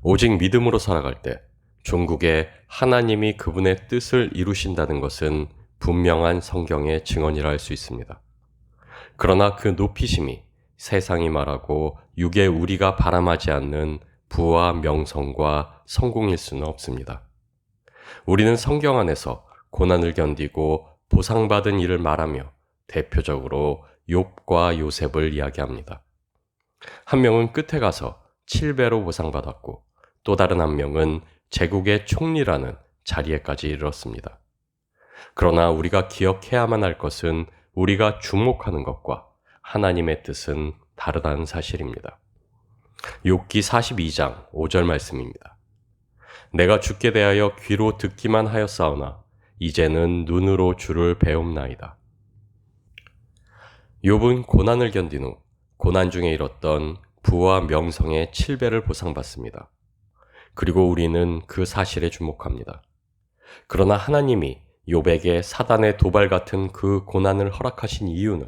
오직 믿음으로 살아갈 때 종국에 하나님이 그분의 뜻을 이루신다는 것은 분명한 성경의 증언이라 할 수 있습니다. 그러나 그 높이심이 세상이 말하고 육의 우리가 바람하지 않는 부와 명성과 성공일 수는 없습니다. 우리는 성경 안에서 고난을 견디고 보상받은 일을 말하며 대표적으로 욥과 요셉을 이야기합니다. 한 명은 끝에 가서 7배로 보상받았고 또 다른 한 명은 제국의 총리라는 자리에까지 이르렀습니다. 그러나 우리가 기억해야만 할 것은 우리가 주목하는 것과 하나님의 뜻은 다르다는 사실입니다. 욥기 42장 5절 말씀입니다. 내가 주께 대하여 귀로 듣기만 하였사오나 이제는 눈으로 주를 배움나이다. 욥은 고난을 견딘 후 고난 중에 잃었던 부와 명성의 7배를 보상받습니다. 그리고 우리는 그 사실에 주목합니다. 그러나 하나님이 욥에게 사단의 도발 같은 그 고난을 허락하신 이유는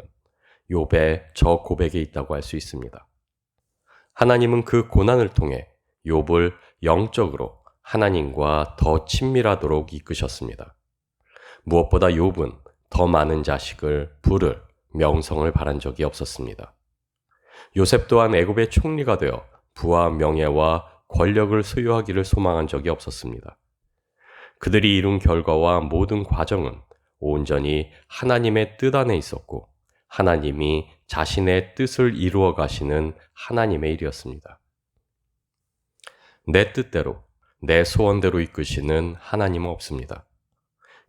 욥의 저 고백에 있다고 할 수 있습니다. 하나님은 그 고난을 통해 욥을 영적으로 하나님과 더 친밀하도록 이끄셨습니다. 무엇보다 욥은 더 많은 자식을, 부를, 명성을 바란 적이 없었습니다. 요셉 또한 애굽의 총리가 되어 부와 명예와 권력을 소유하기를 소망한 적이 없었습니다. 그들이 이룬 결과와 모든 과정은 온전히 하나님의 뜻 안에 있었고 하나님이 자신의 뜻을 이루어 가시는 하나님의 일이었습니다. 내 뜻대로, 내 소원대로 이끄시는 하나님은 없습니다.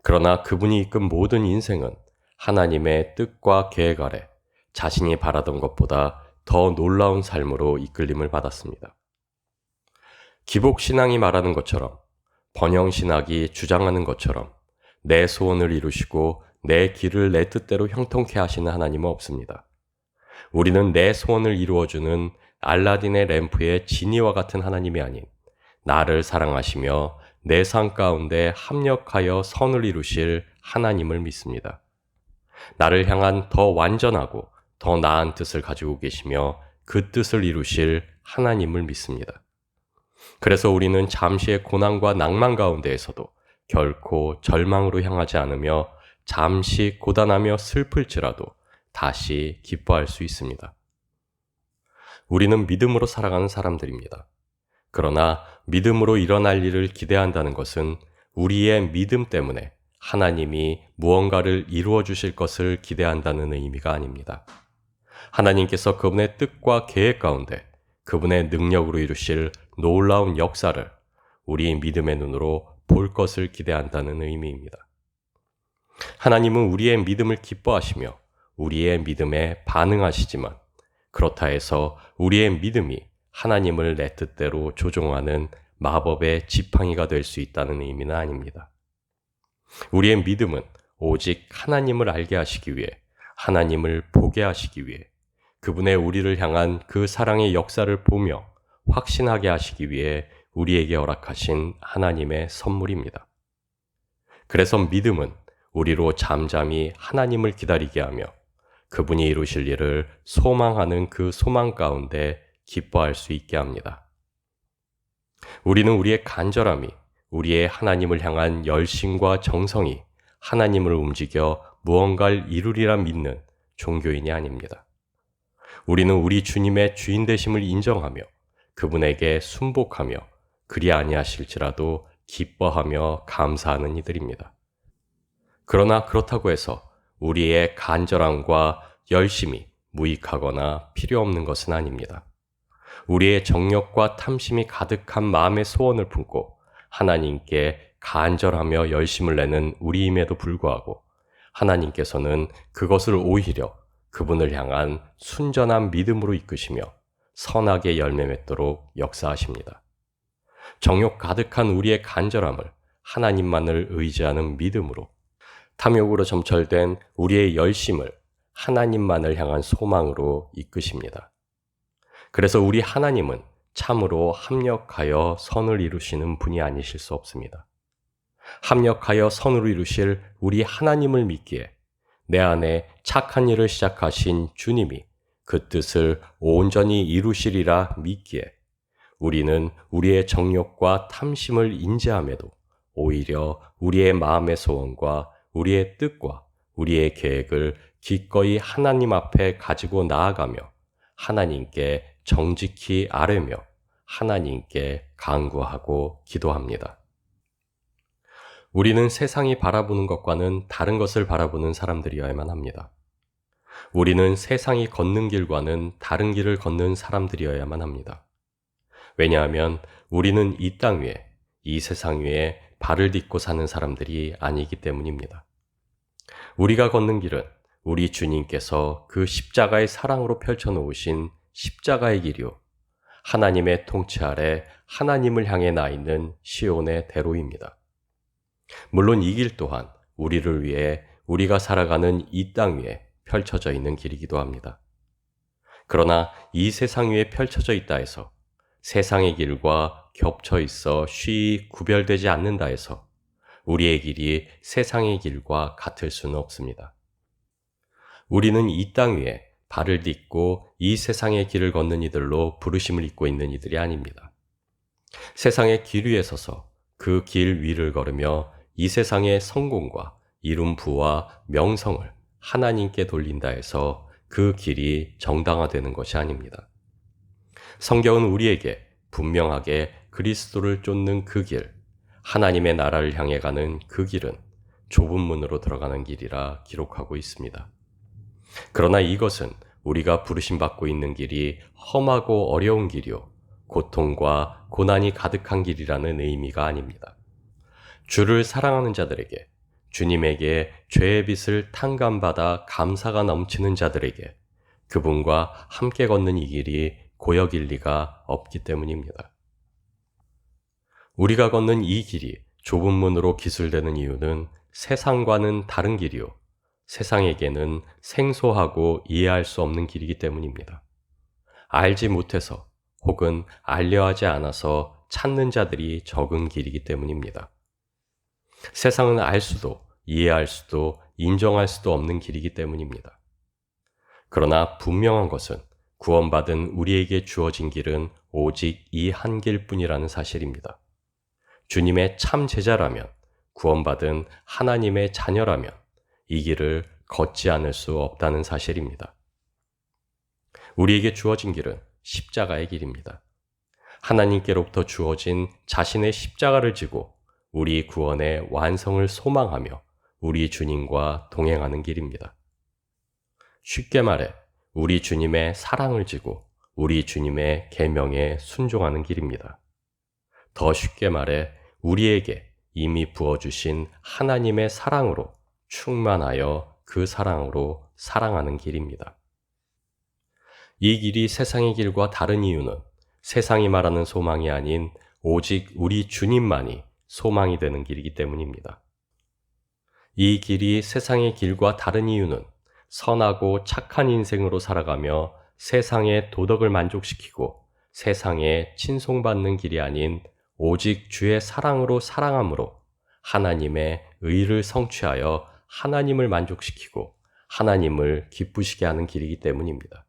그러나 그분이 이끈 모든 인생은 하나님의 뜻과 계획 아래 자신이 바라던 것보다 더 놀라운 삶으로 이끌림을 받았습니다. 기복신앙이 말하는 것처럼, 번영신학이 주장하는 것처럼 내 소원을 이루시고 내 길을 내 뜻대로 형통케 하시는 하나님은 없습니다. 우리는 내 소원을 이루어주는 알라딘의 램프의 지니와 같은 하나님이 아닌 나를 사랑하시며 내 삶 가운데 합력하여 선을 이루실 하나님을 믿습니다. 나를 향한 더 완전하고 더 나은 뜻을 가지고 계시며 그 뜻을 이루실 하나님을 믿습니다. 그래서 우리는 잠시의 고난과 낭만 가운데에서도 결코 절망으로 향하지 않으며 잠시 고단하며 슬플지라도 다시 기뻐할 수 있습니다. 우리는 믿음으로 살아가는 사람들입니다. 그러나 믿음으로 일어날 일을 기대한다는 것은 우리의 믿음 때문에 하나님이 무언가를 이루어 주실 것을 기대한다는 의미가 아닙니다. 하나님께서 그분의 뜻과 계획 가운데 그분의 능력으로 이루실 놀라운 역사를 우리 믿음의 눈으로 볼 것을 기대한다는 의미입니다. 하나님은 우리의 믿음을 기뻐하시며 우리의 믿음에 반응하시지만 그렇다 해서 우리의 믿음이 하나님을 내 뜻대로 조종하는 마법의 지팡이가 될 수 있다는 의미는 아닙니다. 우리의 믿음은 오직 하나님을 알게 하시기 위해, 하나님을 보게 하시기 위해, 그분의 우리를 향한 그 사랑의 역사를 보며 확신하게 하시기 위해 우리에게 허락하신 하나님의 선물입니다. 그래서 믿음은 우리로 잠잠히 하나님을 기다리게 하며 그분이 이루실 일을 소망하는 그 소망 가운데 기뻐할 수 있게 합니다. 우리는 우리의 간절함이 우리의 하나님을 향한 열심과 정성이 하나님을 움직여 무언가를 이루리라 믿는 종교인이 아닙니다. 우리는 우리 주님의 주인 되심을 인정하며 그분에게 순복하며 그리 아니하실지라도 기뻐하며 감사하는 이들입니다. 그러나 그렇다고 해서 우리의 간절함과 열심이 무익하거나 필요 없는 것은 아닙니다. 우리의 정욕과 탐심이 가득한 마음의 소원을 품고 하나님께 간절하며 열심을 내는 우리임에도 불구하고 하나님께서는 그것을 오히려 그분을 향한 순전한 믿음으로 이끄시며 선하게 열매 맺도록 역사하십니다. 정욕 가득한 우리의 간절함을 하나님만을 의지하는 믿음으로, 탐욕으로 점철된 우리의 열심을 하나님만을 향한 소망으로 이끄십니다. 그래서 우리 하나님은 참으로 합력하여 선을 이루시는 분이 아니실 수 없습니다. 합력하여 선으로 이루실 우리 하나님을 믿기에 내 안에 착한 일을 시작하신 주님이 그 뜻을 온전히 이루시리라 믿기에 우리는 우리의 정욕과 탐심을 인지함에도 오히려 우리의 마음의 소원과 우리의 뜻과 우리의 계획을 기꺼이 하나님 앞에 가지고 나아가며 하나님께 정직히 아뢰며 하나님께 간구하고 기도합니다. 우리는 세상이 바라보는 것과는 다른 것을 바라보는 사람들이어야만 합니다. 우리는 세상이 걷는 길과는 다른 길을 걷는 사람들이어야만 합니다. 왜냐하면 우리는 이 땅 위에, 이 세상 위에 발을 딛고 사는 사람들이 아니기 때문입니다. 우리가 걷는 길은 우리 주님께서 그 십자가의 사랑으로 펼쳐놓으신 십자가의 길이요, 하나님의 통치 아래 하나님을 향해 나 있는 시온의 대로입니다. 물론 이 길 또한 우리를 위해 우리가 살아가는 이 땅 위에 펼쳐져 있는 길이기도 합니다. 그러나 이 세상 위에 펼쳐져 있다 해서 세상의 길과 겹쳐 있어 쉬이 구별되지 않는다 해서 우리의 길이 세상의 길과 같을 수는 없습니다. 우리는 이 땅 위에 발을 딛고 이 세상의 길을 걷는 이들로 부르심을 입고 있는 이들이 아닙니다. 세상의 길 위에 서서 그 길 위를 걸으며 이 세상의 성공과 이룬 부와 명성을 하나님께 돌린다 해서 그 길이 정당화되는 것이 아닙니다. 성경은 우리에게 분명하게 그리스도를 쫓는 그 길, 하나님의 나라를 향해 가는 그 길은 좁은 문으로 들어가는 길이라 기록하고 있습니다. 그러나 이것은 우리가 부르심받고 있는 길이 험하고 어려운 길이요, 고통과 고난이 가득한 길이라는 의미가 아닙니다. 주를 사랑하는 자들에게, 주님에게 죄의 빚을 탕감받아 감사가 넘치는 자들에게 그분과 함께 걷는 이 길이 고역일 리가 없기 때문입니다. 우리가 걷는 이 길이 좁은 문으로 기술되는 이유는 세상과는 다른 길이요, 세상에게는 생소하고 이해할 수 없는 길이기 때문입니다. 알지 못해서 혹은 알려하지 않아서 찾는 자들이 적은 길이기 때문입니다. 세상은 알 수도 이해할 수도 인정할 수도 없는 길이기 때문입니다. 그러나 분명한 것은 구원받은 우리에게 주어진 길은 오직 이 한 길뿐이라는 사실입니다. 주님의 참 제자라면, 구원받은 하나님의 자녀라면 이 길을 걷지 않을 수 없다는 사실입니다. 우리에게 주어진 길은 십자가의 길입니다. 하나님께로부터 주어진 자신의 십자가를 지고 우리 구원의 완성을 소망하며 우리 주님과 동행하는 길입니다. 쉽게 말해 우리 주님의 사랑을 지고 우리 주님의 계명에 순종하는 길입니다. 더 쉽게 말해 우리에게 이미 부어주신 하나님의 사랑으로 충만하여 그 사랑으로 사랑하는 길입니다. 이 길이 세상의 길과 다른 이유는 세상이 말하는 소망이 아닌 오직 우리 주님만이 소망이 되는 길이기 때문입니다. 이 길이 세상의 길과 다른 이유는 선하고 착한 인생으로 살아가며 세상의 도덕을 만족시키고 세상에 칭송받는 길이 아닌 오직 주의 사랑으로 사랑함으로 하나님의 의를 성취하여 하나님을 만족시키고 하나님을 기쁘시게 하는 길이기 때문입니다.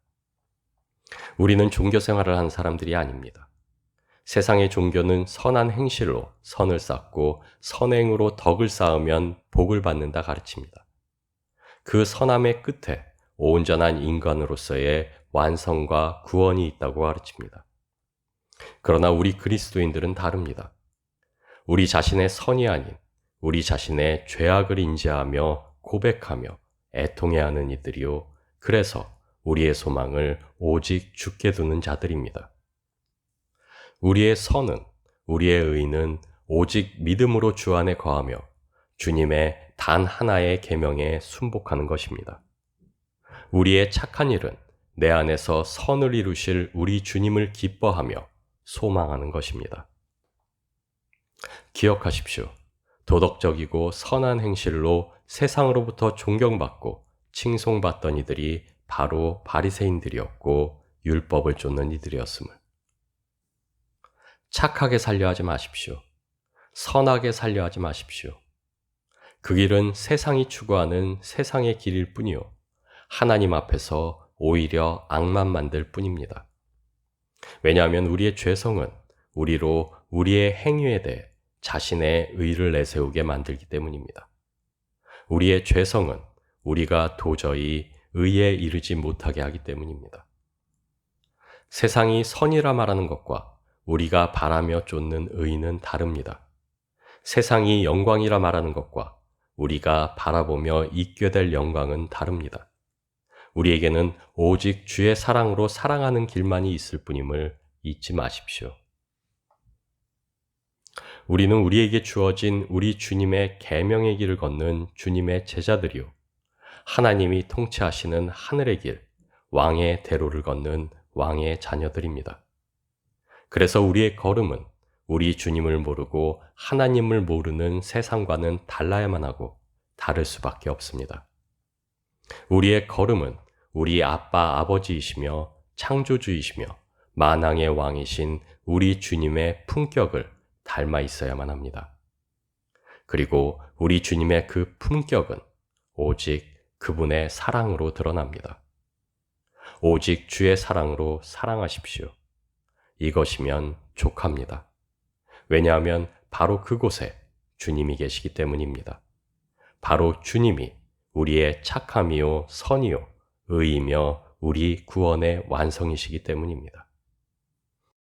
우리는 종교 생활을 하는 사람들이 아닙니다. 세상의 종교는 선한 행실로 선을 쌓고 선행으로 덕을 쌓으면 복을 받는다 가르칩니다. 그 선함의 끝에 온전한 인간으로서의 완성과 구원이 있다고 가르칩니다. 그러나 우리 그리스도인들은 다릅니다. 우리 자신의 선이 아닌 우리 자신의 죄악을 인지하며 고백하며 애통해야 하는 이들이요, 그래서 우리의 소망을 오직 주께 두는 자들입니다. 우리의 선은, 우리의 의는 오직 믿음으로 주 안에 거하며 주님의 단 하나의 계명에 순복하는 것입니다. 우리의 착한 일은 내 안에서 선을 이루실 우리 주님을 기뻐하며 소망하는 것입니다. 기억하십시오. 도덕적이고 선한 행실로 세상으로부터 존경받고 칭송받던 이들이 바로 바리새인들이었고 율법을 쫓는 이들이었음을. 착하게 살려 하지 마십시오. 선하게 살려 하지 마십시오. 그 길은 세상이 추구하는 세상의 길일 뿐이요, 하나님 앞에서 오히려 악만 만들 뿐입니다. 왜냐하면 우리의 죄성은 우리로 우리의 행위에 대해 자신의 의를 내세우게 만들기 때문입니다. 우리의 죄성은 우리가 도저히 의에 이르지 못하게 하기 때문입니다. 세상이 선이라 말하는 것과 우리가 바라며 쫓는 의는 다릅니다. 세상이 영광이라 말하는 것과 우리가 바라보며 잊게 될 영광은 다릅니다. 우리에게는 오직 주의 사랑으로 사랑하는 길만이 있을 뿐임을 잊지 마십시오. 우리는 우리에게 주어진 우리 주님의 계명의 길을 걷는 주님의 제자들이요. 하나님이 통치하시는 하늘의 길, 왕의 대로를 걷는 왕의 자녀들입니다. 그래서 우리의 걸음은 우리 주님을 모르고 하나님을 모르는 세상과는 달라야만 하고 다를 수밖에 없습니다. 우리의 걸음은 우리 아빠 아버지이시며 창조주이시며 만왕의 왕이신 우리 주님의 품격을 닮아 있어야만 합니다. 그리고 우리 주님의 그 품격은 오직 그분의 사랑으로 드러납니다. 오직 주의 사랑으로 사랑하십시오. 이것이면 족합니다. 왜냐하면 바로 그곳에 주님이 계시기 때문입니다. 바로 주님이 우리의 착함이요 선이요 의이며 우리 구원의 완성이시기 때문입니다.